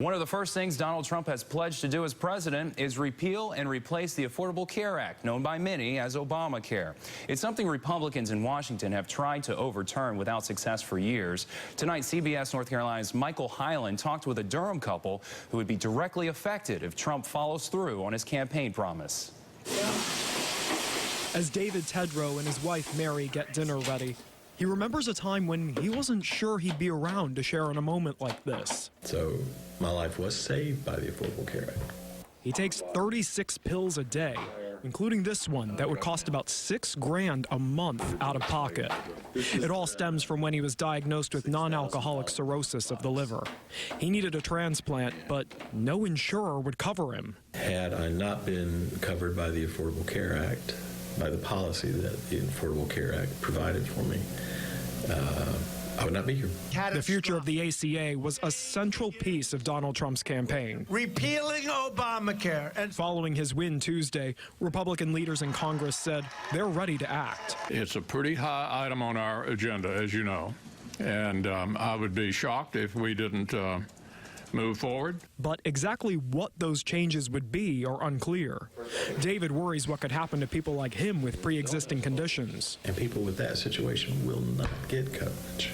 One of the first things Donald Trump has pledged to do as president is repeal and replace the Affordable Care Act, known by many as Obamacare. It's something Republicans in Washington have tried to overturn without success for years. Tonight, CBS North Carolina's Michael Hyland talked with a Durham couple who would be directly affected if Trump follows through on his campaign promise. As David Tedrow and his wife Mary get dinner ready, he remembers a time when he wasn't sure he'd be around to share in a moment like this. So my life was saved by the Affordable Care Act. He takes 36 pills a day, including this one that would cost about $6 grand a month out of pocket. It all stems from when he was diagnosed with non-alcoholic cirrhosis of the liver. He needed a transplant, but no insurer would cover him. Had I not been covered by the Affordable Care Act, by the policy that the Affordable Care Act provided for me, I would not be here. The future of the ACA was a central piece of Donald Trump's campaign. Repealing Obamacare. And following his win Tuesday, Republican leaders in Congress said they're ready to act. It's a pretty high item on our agenda, as you know, and I would be shocked if we didn't move forward. But exactly what those changes would be are unclear. David worries what could happen to people like him with pre-existing conditions. And people with that situation will not get coverage.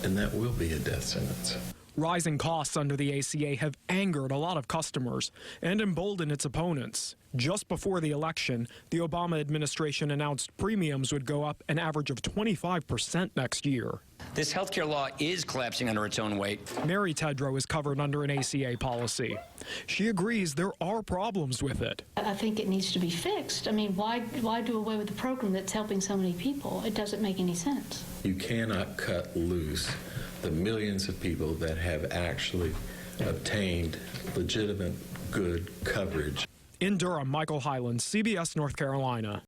And that will be a death sentence. Rising costs under the ACA have angered a lot of customers and emboldened its opponents. Just before the election, the Obama administration announced premiums would go up an average of 25% next year. This health care law is collapsing under its own weight. Mary Tedrow is covered under an ACA policy. She agrees there are problems with it. I think it needs to be fixed. I mean, why do away with a program that's helping so many people? It doesn't make any sense. You cannot cut loose the millions of people that have actually obtained legitimate, good coverage. In Durham, Michael Hyland, CBS North Carolina.